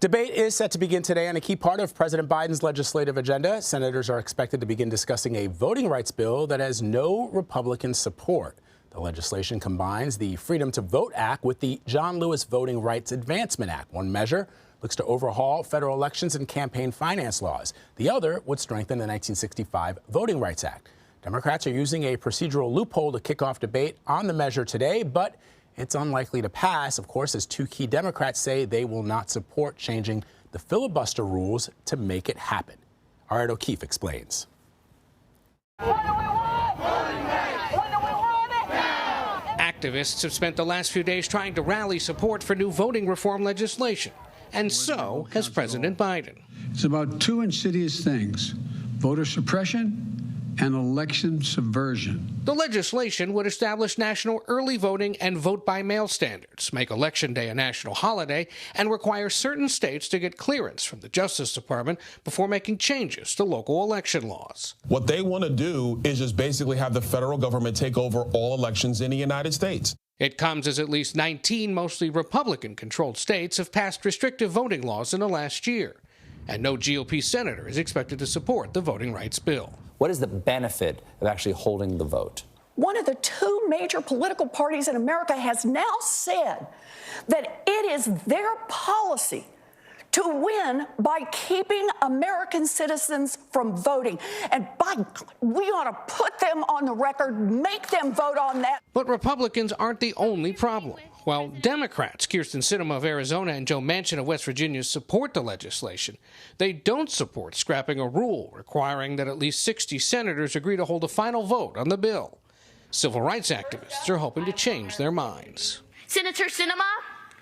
Debate is set to begin today on a key part of President Biden's legislative agenda. Senators are expected to begin discussing a voting rights bill that has no Republican support. The legislation combines the Freedom to Vote Act with the John Lewis Voting Rights Advancement Act. One measure looks to overhaul federal elections and campaign finance laws. The other would strengthen the 1965 Voting Rights Act. Democrats are using a procedural loophole to kick off debate on the measure today, but it's unlikely to pass, of course, as two key Democrats say they will not support changing the filibuster rules to make it happen. Ed O'Keefe explains. Activists have spent the last few days trying to rally support for new voting reform legislation, and so has President Biden. It's about two insidious things: voter suppression and election subversion. The legislation would establish national early voting and vote-by-mail standards, make Election Day a national holiday, and require certain states to get clearance from the Justice Department before making changes to local election laws. What they want to do is just basically have the federal government take over all elections in the United States. It comes as at least 19 mostly Republican-controlled states have passed restrictive voting laws in the last year, and no GOP senator is expected to support the voting rights bill. What is the benefit of actually holding the vote? One of the two major political parties in America has now said that it is their policy to win by keeping American citizens from voting. And we ought to put them on the record, make them vote on that. But Republicans aren't the only problem. While Democrats, Kyrsten Sinema of Arizona and Joe Manchin of West Virginia, support the legislation, they don't support scrapping a rule requiring that at least 60 senators agree to hold a final vote on the bill. Civil rights activists are hoping to change their minds. Senator Sinema,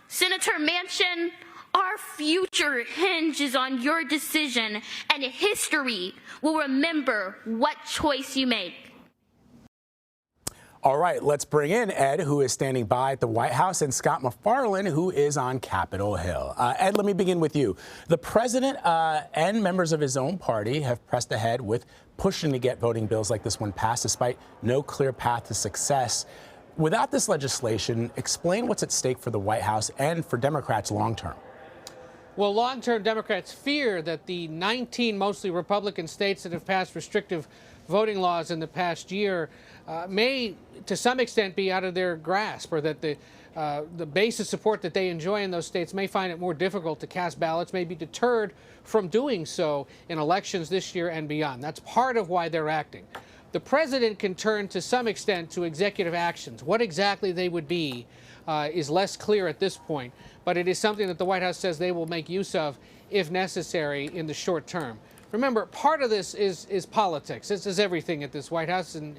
Senator Manchin, our future hinges on your decision, and history will remember what choice you make. All right, let's bring in Ed, who is standing by at the White House, and Scott MacFarlane, who is on Capitol Hill. Ed, let me begin with you. The president and members of his own party have pressed ahead with pushing to get voting bills like this one passed, despite no clear path to success. Without this legislation, explain what's at stake for the White House and for Democrats long term. Well, long-term Democrats fear that the 19 mostly Republican states that have passed restrictive voting laws in the past year may, to some extent, be out of their grasp, or that the base of support that they enjoy in those states may find it more difficult to cast ballots, may be deterred from doing so in elections this year and beyond. That's part of why they're acting. The president can turn to some extent to executive actions. What exactly they would be is less clear at this point, but it is something that the White House says they will make use of if necessary in the short term. Remember, part of this is politics. This is everything at this White House and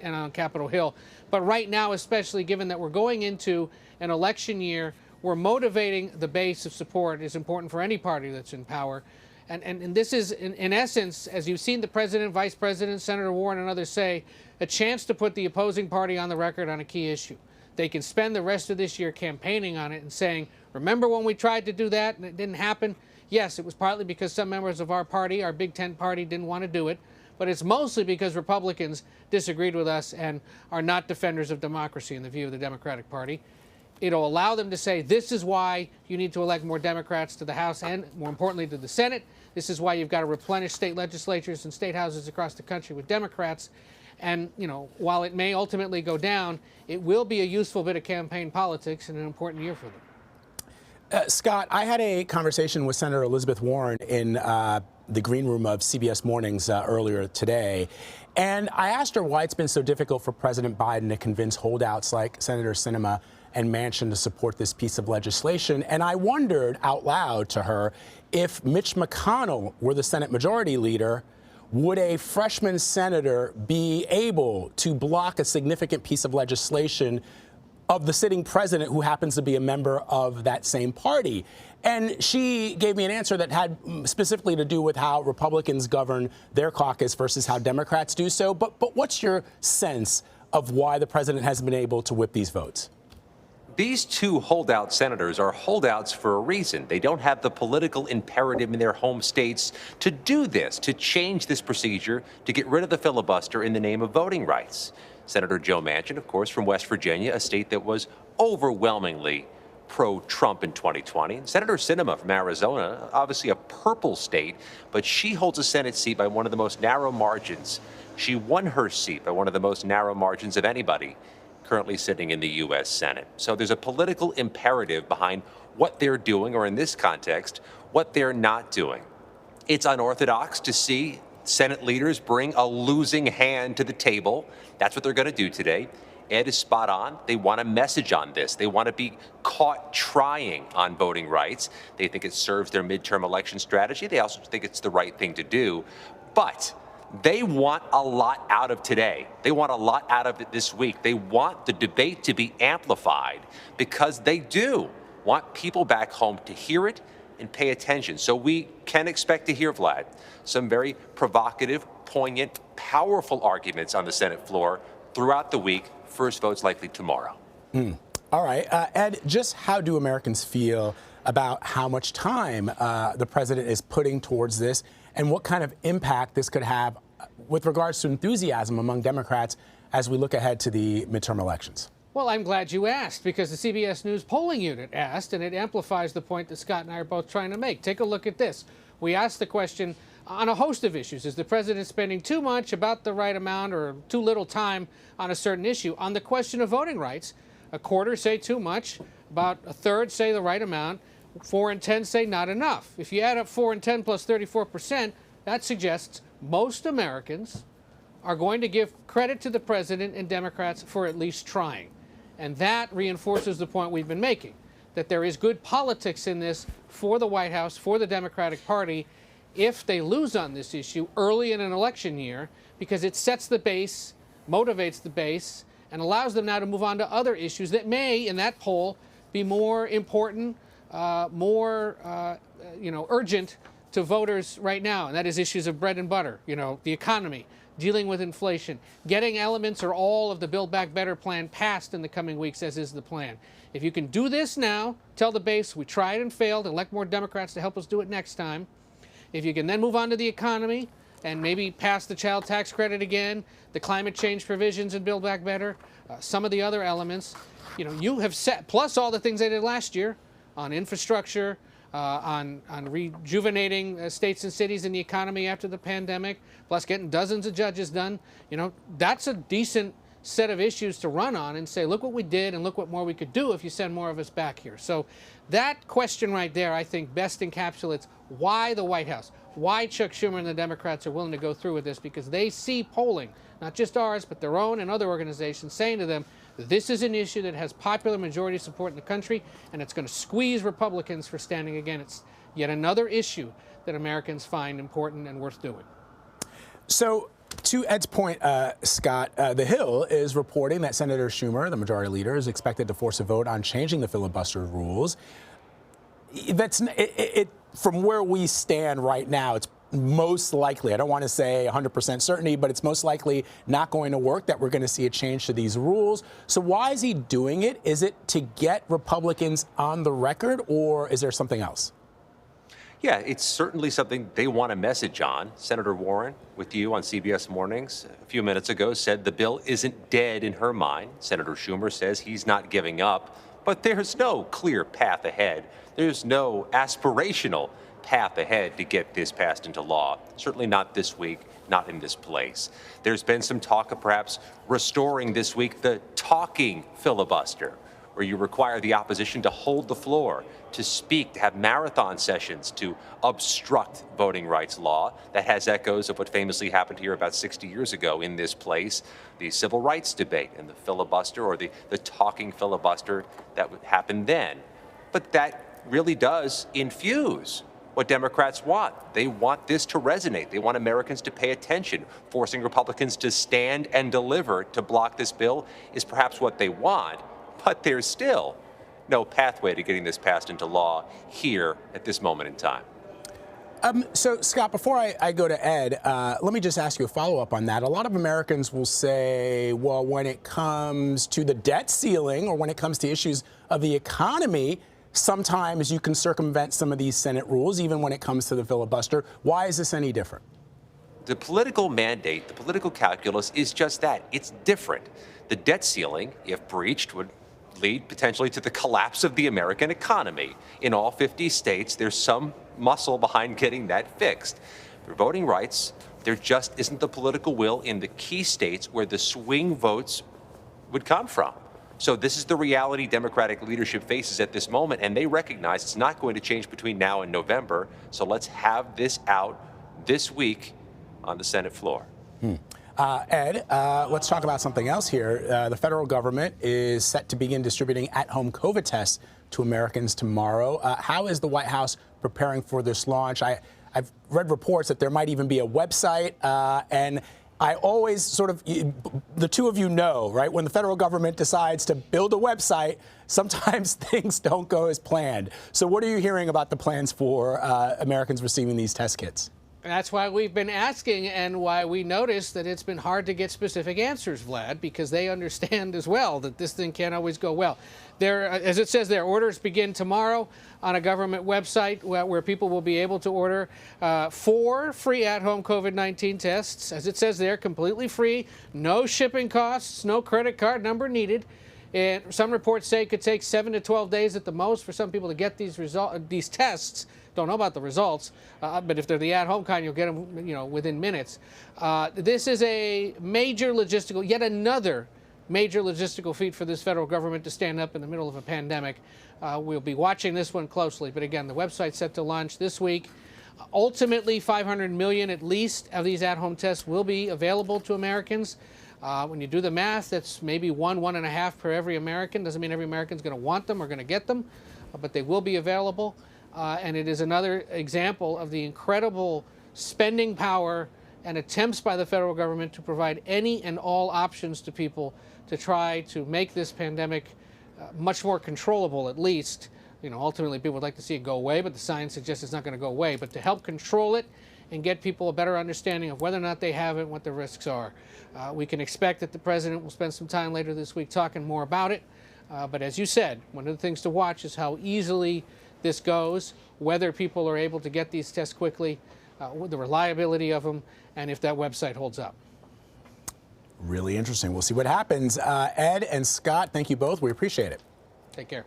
on Capitol Hill. But right now, especially given that we're going into an election year where motivating the base of support is important for any party that's in power. And this is, in essence, as you've seen the president, vice president, Senator Warren, and others say, a chance to put the opposing party on the record on a key issue. They can spend the rest of this year campaigning on it and saying, remember when we tried to do that and it didn't happen? Yes, it was partly because some members of our party, our Big Tent party, didn't want to do it, but it's mostly because Republicans disagreed with us and are not defenders of democracy in the view of the Democratic Party. It'll allow them to say, this is why you need to elect more Democrats to the House and, more importantly, to the Senate. This is why you've got to replenish state legislatures and state houses across the country with Democrats. And, you know, while it may ultimately go down, it will be a useful bit of campaign politics and an important year for them. Scott, I had a conversation with Senator Elizabeth Warren in the green room of CBS Mornings earlier today, and I asked her why it's been so difficult for President Biden to convince holdouts like Senator Sinema and Manchin to support this piece of legislation. And I wondered out loud to her, if Mitch McConnell were the Senate Majority Leader, would a freshman senator be able to block a significant piece of legislation of the sitting president who happens to be a member of that same party? And she gave me an answer that had specifically to do with how Republicans govern their caucus versus how Democrats do so. But what's your sense of why the president hasn't been able to whip these votes? These two holdout senators are holdouts for a reason. They don't have the political imperative in their home states to do this, to change this procedure, to get rid of the filibuster in the name of voting rights. Senator Joe Manchin, of course, from West Virginia, a state that was overwhelmingly pro-Trump in 2020. Senator Sinema from Arizona, obviously a purple state, but she holds a Senate seat by one of the most narrow margins. She won her seat by one of the most narrow margins of anybody currently sitting in the U.S. Senate. So there's a political imperative behind what they're doing, or in this context, what they're not doing. It's unorthodox to see Senate leaders bring a losing hand to the table. That's what they're going to do today. Ed is spot on. They want a message on this. They want to be caught trying on voting rights. They think it serves their midterm election strategy. They also think it's the right thing to do. But they want a lot out of today. They want a lot out of it this week. They want the debate to be amplified because they do want people back home to hear it and pay attention. So we can expect to hear, Vlad, some very provocative, poignant, powerful arguments on the Senate floor throughout the week. First vote's likely tomorrow. All right. Ed, just how do Americans feel about how much time the president is putting towards this and what kind of impact this could have with regards to enthusiasm among Democrats as we look ahead to the midterm elections? Well, I'm glad you asked, because the CBS News polling unit asked, and it amplifies the point that Scott and I are both trying to make. Take a look at this. We asked the question on a host of issues. Is the president spending too much, about the right amount, or too little time on a certain issue? On the question of voting rights, a quarter say too much, about a third say the right amount, 4 in 10 say not enough. If you add up 4 in 10 plus 34%, that suggests most Americans are going to give credit to the president and Democrats for at least trying. And that reinforces the point we've been making, that there is good politics in this for the White House, for the Democratic Party, if they lose on this issue early in an election year, because it sets the base, motivates the base, and allows them now to move on to other issues that may, in that poll, be more important, more urgent to voters right now. And that is issues of bread and butter, the economy, dealing with inflation, getting elements or all of the Build Back Better plan passed in the coming weeks, as is the plan. If you can do this now, tell the base we tried and failed, elect more Democrats to help us do it next time. If you can then move on to the economy and maybe pass the child tax credit again, the climate change provisions in Build Back Better, some of the other elements, you have set, plus all the things they did last year on infrastructure, on rejuvenating states and cities and the economy after the pandemic, plus getting dozens of judges done. That's a decent set of issues to run on and say, look what we did and look what more we could do if you send more of us back here. So that question right there, I think, best encapsulates why the White House, why Chuck Schumer and the Democrats are willing to go through with this, because they see polling, not just ours, but their own and other organizations, saying to them, this is an issue that has popular majority support in the country, and it's going to squeeze Republicans for standing against yet another issue that Americans find important and worth doing. So, to Ed's point, Scott, The Hill is reporting that Senator Schumer, the majority leader, is expected to force a vote on changing the filibuster rules. From where we stand right now, it's most likely, I don't want to say 100% certainty, but it's most likely not going to work, that we're going to see a change to these rules. So why is he doing it? Is it to get Republicans on the record, or is there something else? Yeah, it's certainly something they want a message on. Senator Warren, with you on CBS Mornings a few minutes ago, said the bill isn't dead in her mind. Senator Schumer says he's not giving up, but there's no clear path ahead. There's no aspirational path ahead to get this passed into law. Certainly not this week, not in this place. There's been some talk of perhaps restoring this week the talking filibuster, where you require the opposition to hold the floor, to speak, to have marathon sessions to obstruct voting rights law. That has echoes of what famously happened here about 60 years ago in this place, the civil rights debate and the filibuster, or the talking filibuster that happened then. But that really does infuse what Democrats want. They want this to resonate. They want Americans to pay attention. Forcing Republicans to stand and deliver to block this bill is perhaps what they want, but there's still no pathway to getting this passed into law here at this moment in time. So, Scott, before I go to Ed, let me just ask you a follow-up on that. A lot of Americans will say, well, when it comes to the debt ceiling or when it comes to issues of the economy, sometimes you can circumvent some of these Senate rules, even when it comes to the filibuster. Why is this any different? The political mandate, the political calculus is just that. It's different. The debt ceiling, if breached, would lead potentially to the collapse of the American economy. In all 50 states, there's some muscle behind getting that fixed. For voting rights, there just isn't the political will in the key states where the swing votes would come from. So this is the reality Democratic leadership faces at this moment, and they recognize it's not going to change between now and November. So let's have this out this week on the Senate floor. Ed, let's talk about something else here. The federal government is set to begin distributing at-home COVID tests to Americans tomorrow. How is the White House preparing for this launch? I've read reports that there might even be a website, and I always sort of, the two of you know, right? When the federal government decides to build a website, sometimes things don't go as planned. So what are you hearing about the plans for Americans receiving these test kits? That's why we've been asking, and why we noticed that it's been hard to get specific answers, Vlad, because they understand as well that this thing can't always go well. As it says there, orders begin tomorrow on a government website where people will be able to order 4 free at-home COVID-19 tests. As it says there, completely free, no shipping costs, no credit card number needed. And some reports say it could take 7 to 12 days at the most for some people to get these tests. Don't know about the results, but if they're the at-home kind, you'll get them, within minutes. This is a major logistical, yet another major logistical feat for this federal government to stand up in the middle of a pandemic. We'll be watching this one closely, but again, the website's set to launch this week. Ultimately, 500 million at least of these at-home tests will be available to Americans. When you do the math, that's maybe 1.5 per every American. Doesn't mean every American's going to want them or going to get them, but they will be available. And it is another example of the incredible spending power and attempts by the federal government to provide any and all options to people to try to make this pandemic much more controllable, at least. Ultimately, people would like to see it go away, but the science suggests it's not going to go away. But to help control it and get people a better understanding of whether or not they have it and what the risks are. We can expect that the president will spend some time later this week talking more about it. But as you said, one of the things to watch is how easily this goes, whether people are able to get these tests quickly, the reliability of them, and if that website holds up. Really interesting. We'll see what happens. Ed and Scott, thank you both. We appreciate it. Take care.